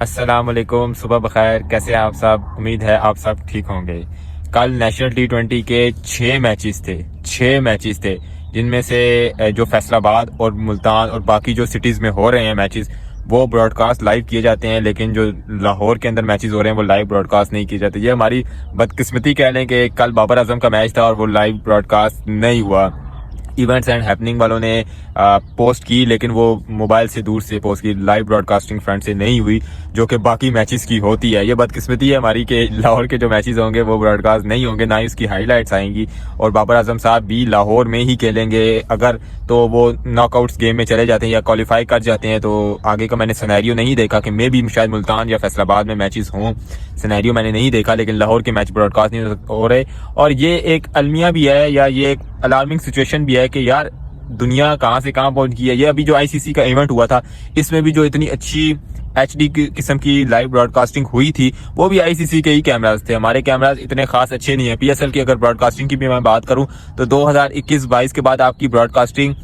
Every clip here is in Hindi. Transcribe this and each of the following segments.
अस्सलाम वालेकुम, सुबह बखैर। कैसे हैं आप सब? उम्मीद है आप सब ठीक होंगे। कल नेशनल T20 के 6 मैचेस थे जिनमें से जो फैसलाबाद और मुल्तान और बाकी जो सिटीज़ में हो रहे हैं मैचेस वो ब्रॉडकास्ट लाइव किए जाते हैं, लेकिन जो लाहौर के अंदर मैचेस हो रहे हैं वो लाइव ब्रॉडकास्ट नहीं किए जाते। ये हमारी बदकिस्मती कह लें कि कल बाबर आजम का मैच था और वो लाइव ब्रॉडकास्ट नहीं हुआ। इवेंट्स एंड हैपनिंग वालों ने पोस्ट की, लेकिन वो मोबाइल से दूर से पोस्ट की, लाइव ब्रॉडकास्टिंग फ्रंट से नहीं हुई, जो कि बाकी मैचेस की होती है। ये बदकिस्मती है हमारी कि लाहौर के जो मैचेस होंगे वो ब्रॉडकास्ट नहीं होंगे, ना ही उसकी हाईलाइट्स आएंगी। और बाबर आजम साहब भी लाहौर में ही खेलेंगे। अगर तो वो नॉकआउट्स गेम में चले जाते हैं या क्वालिफाई कर जाते हैं तो आगे का मैंने सिनेरियो नहीं देखा कि मे भी शायद मुल्तान या फैसलाबाद में मैचेस हों। सिनेरियो मैंने नहीं देखा, लेकिन लाहौर के मैच ब्रॉडकास्ट नहीं हो रहे। और ये एक अलमिया भी है या ये एक अलार्मिंग सिचुएशन भी है कि यार दुनिया कहां से कहां पहुंच गई है। ये अभी जो आईसीसी का इवेंट हुआ था इसमें भी जो इतनी अच्छी एचडी किस्म की लाइव ब्रॉडकास्टिंग हुई थी वो भी आईसीसी के ही कैमराज थे। हमारे कैमराज इतने खास अच्छे नहीं है। पीएसएल की अगर ब्रॉडकास्टिंग की भी मैं बात करूं तो 2021-22 के बाद आपकी ब्रॉडकास्टिंग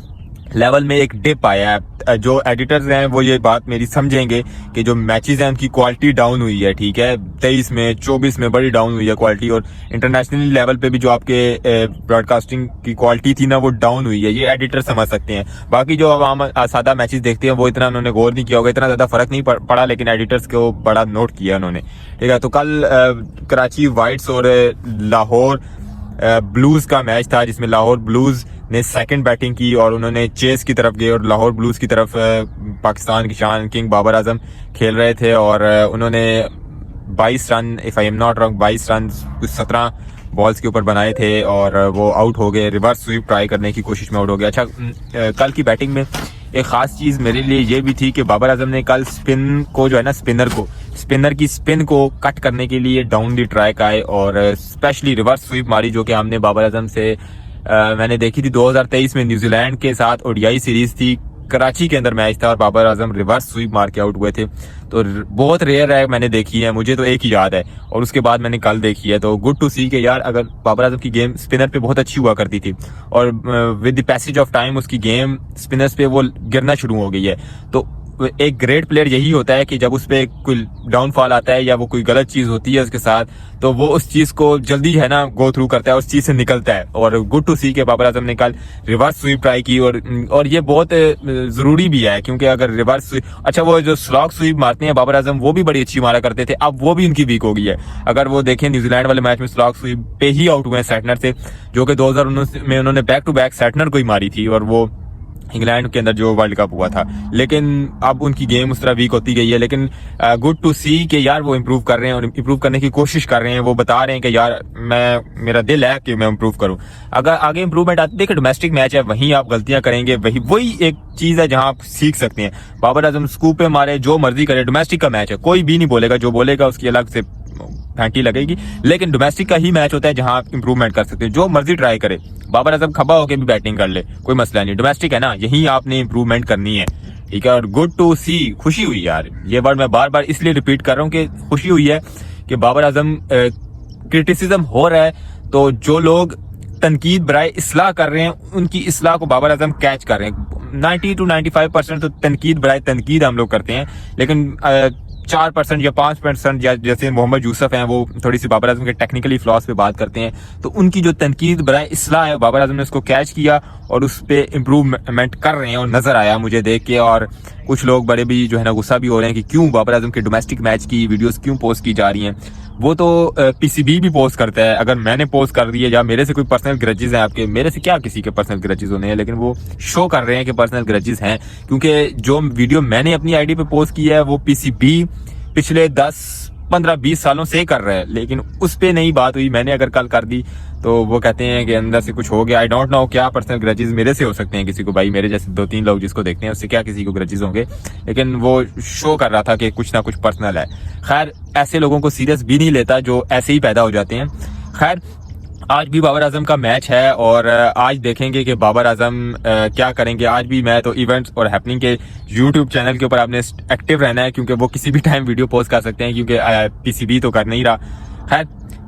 लेवल में एक डिप आया है। जो एडिटर्स हैं वो ये बात मेरी समझेंगे कि जो मैचेस हैं उनकी क्वालिटी डाउन हुई है। ठीक है, 23 में 24 में बड़ी डाउन हुई है क्वालिटी, और इंटरनेशनल लेवल पे भी जो आपके ब्रॉडकास्टिंग की क्वालिटी थी ना वो डाउन हुई है। ये एडिटर समझ सकते हैं। बाकी जो आम सादा मैचेस देखते हैं वो इतना उन्होंने गौर नहीं किया होगा, इतना ज्यादा फर्क नहीं पड़ा, लेकिन एडिटर्स को बड़ा नोट किया उन्होंने। ठीक है, तो कल कराची वाइट्स और लाहौर ब्लूज का मैच था जिसमें लाहौर ब्लूज ने सेकंड बैटिंग की और उन्होंने चेस की तरफ गए और लाहौर ब्लूज की तरफ पाकिस्तान की शान किंग बाबर आजम खेल रहे थे और उन्होंने 22 run, if I am not wrong, 22 run कुछ 17 बॉल्स के ऊपर बनाए थे और वो आउट हो गए। रिवर्स स्वीप ट्राई करने की कोशिश में आउट हो गया। अच्छा, कल की बैटिंग में एक खास चीज मेरे लिए ये भी थी कि बाबर आजम ने कल स्पिन को जो है ना स्पिनर की स्पिन को कट करने के लिए डाउन दी ट्रैक आए और स्पेशली रिवर्स स्वीप मारी, जो कि हमने बाबर आजम से मैंने देखी थी 2023 में न्यूजीलैंड के साथ ओडीआई सीरीज थी। कराची के अंदर मैच था और बाबर आजम रिवर्स स्वीप मार के आउट हुए थे। तो बहुत रेयर है, मैंने देखी है, मुझे तो एक ही याद है और उसके बाद मैंने कल देखी है। तो गुड टू सी के यार अगर बाबर आजम की गेम स्पिनर पे बहुत अच्छी हुआ करती थी और with the passage of time उसकी गेम स्पिनर्स पे वो गिरना शुरू हो गई है। तो एक ग्रेट प्लेयर यही होता है कि जब उस पर कोई डाउनफॉल आता है या वो कोई गलत चीज होती है उसके साथ तो वो उस चीज को जल्दी है ना गो थ्रू करता है, उस चीज से निकलता है। और गुड टू सी के बाबर आजम ने कल रिवर्स स्वीप ट्राई की और ये बहुत जरूरी भी है, क्योंकि अगर रिवर्स अच्छा वो जो स्लॉग स्वीप मारते हैं बाबर आजम वो भी बड़ी अच्छी मारा करते थे, अब वो भी उनकी वीक हो गई है। अगर वो देखें न्यूजीलैंड वाले मैच में स्लॉग स्वीप पे ही आउट हुए सेटनर से, जो कि 2019 में उन्होंने बैक टू बैक सेटनर को ही मारी थी और वो इंग्लैंड के अंदर जो वर्ल्ड कप हुआ था। लेकिन अब उनकी गेम उस तरह वीक होती गई है। लेकिन गुड टू सी कि यार वो इम्प्रूव कर रहे हैं और इम्प्रूव करने की कोशिश कर रहे हैं। वो बता रहे हैं कि यार मेरा दिल है कि मैं इम्प्रूव करूं। अगर आगे इम्प्रूवमेंट आती, देखिए डोमेस्टिक मैच है, वहीं आप गलतियां करेंगे, वही एक चीज है जहां आप सीख सकते हैं। बाबर आजम स्कूप पे मारे, जो मर्जी करे, डोमेस्टिक का मैच है, कोई भी नहीं बोलेगा, जो बोलेगा उसकी अलग से फैंटी लगेगी। लेकिन डोमेस्टिक का ही मैच होता है जहां आप इंप्रूवमेंट कर सकते हैं। जो मर्जी ट्राई करे, बाबर आजम खबा होकर भी बैटिंग कर ले, कोई मसला नहीं। डोमेस्टिक है ना, यही आपने इंप्रूवमेंट करनी है। ठीक है, और गुड टू सी, खुशी हुई यार, ये वर्ड मैं बार बार इसलिए रिपीट कर रहा हूँ कि खुशी हुई है कि बाबर आजम क्रिटिसिज्म हो रहा है तो जो लोग तनकीद बराए इसलाह कर रहे हैं उनकी इसलाह को बाबर आजम कैच कर रहे हैं। 90 to 95% तो तनकीद बराए तनकीद हम लोग करते हैं, लेकिन 4% या 5% जैसे मोहम्मद यूसुफ हैं वो थोड़ी सी बाबर आजम के टेक्निकली फ्लॉस पे बात करते हैं, तो उनकी जो तनकीद बराए इस्लाह है बाबर आजम ने उसको कैच किया और उस पे इम्प्रूवमेंट कर रहे हैं और नजर आया मुझे देख के। और कुछ लोग बड़े भी जो है ना गुस्सा भी हो रहे हैं कि क्यों बाबर आजम के डोमेस्टिक मैच की वीडियोस क्यों पोस्ट की जा रही हैं। वो तो पीसीबी भी पोस्ट करता है, अगर मैंने पोस्ट कर दी है या मेरे से कोई पर्सनल ग्रजेस हैं आपके, मेरे से क्या किसी के पर्सनल ग्रजेस होने हैं, लेकिन वो शो कर रहे हैं कि पर्सनल ग्रजेस हैं, क्योंकि जो वीडियो मैंने अपनी आईडी पे पोस्ट की है वो पीसीबी पिछले 10-15-20 सालों से कर रहा है, लेकिन उस पे नहीं बात हुई। मैंने अगर कल कर दी तो वो कहते हैं कि अंदर से कुछ हो गया। आई डोंट नो क्या पर्सनल ग्रजेस मेरे से हो सकते हैं किसी को, भाई मेरे जैसे 2-3 लोग जिसको देखते हैं उससे क्या किसी को ग्रजेस होंगे, लेकिन वो शो कर रहा था कि कुछ ना कुछ पर्सनल है। खैर ऐसे लोगों को सीरियस भी नहीं लेता जो ऐसे ही पैदा हो जाते हैं। खैर आज भी बाबर आजम का मैच है और आज देखेंगे कि बाबर आजम क्या करेंगे। आज भी मैं तो इवेंट्स और हैपनिंग के यूट्यूब चैनल के ऊपर आपने एक्टिव रहना है, क्योंकि वो किसी भी टाइम वीडियो पोस्ट कर सकते हैं, क्योंकि पीसीबी तो कर नहीं रहा। खैर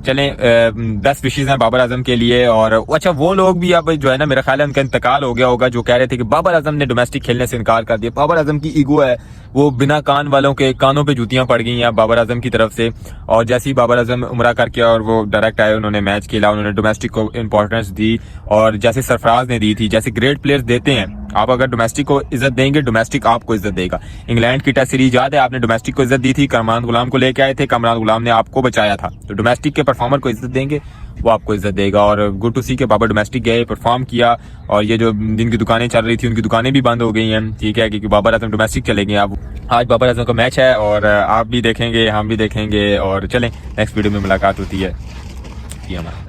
चलें 10 विशेज हैं बाबर आजम के लिए। और अच्छा वो लोग भी अब जो है ना, मेरा ख्याल है उनका इंतकाल हो गया होगा, जो कह रहे थे कि बाबर आजम ने डोमेस्टिक खेलने से इनकार कर दिया। बाबर आजम की ईगो है, वो बिना कान वालों के कानों पे जूतियां पड़ गई हैं बाबर आजम की तरफ से। और जैसे ही बाबर आजम उम्रा करके और वो डायरेक्ट आए, उन्होंने मैच खेला, उन्होंने डोमेस्टिक को इंपॉर्टेंस दी, और जैसे सरफराज ने दी थी, जैसे ग्रेट प्लेयर्स देते हैं। आप अगर डोमेस्टिक को इज्जत देंगे, डोमेस्टिक आपको इज्जत देगा। इंग्लैंड की टेस्ट सीरीज याद है, आपने डोमेस्टिक को इज्जत दी थी, कमरान गुलाम को लेके आए थे, कमरान गुलाम ने आपको बचाया था। तो डोमेस्टिक के परफॉर्मर को इज्जत देंगे, वो आपको इज्जत देगा। और गुड टू सी के बाबर डोमेस्टिक गए, परफॉर्म किया, और ये जो जिनकी दुकानें चल रही थी उनकी दुकानें भी बंद हो गई हैं, ठीक है, क्योंकि बाबर आजम डोमेस्टिक चले गए। अब आज बाबर आजम का मैच है, और आप भी देखेंगे, हम भी देखेंगे, और चलें नेक्स्ट वीडियो में मुलाकात होती है। ये हमारा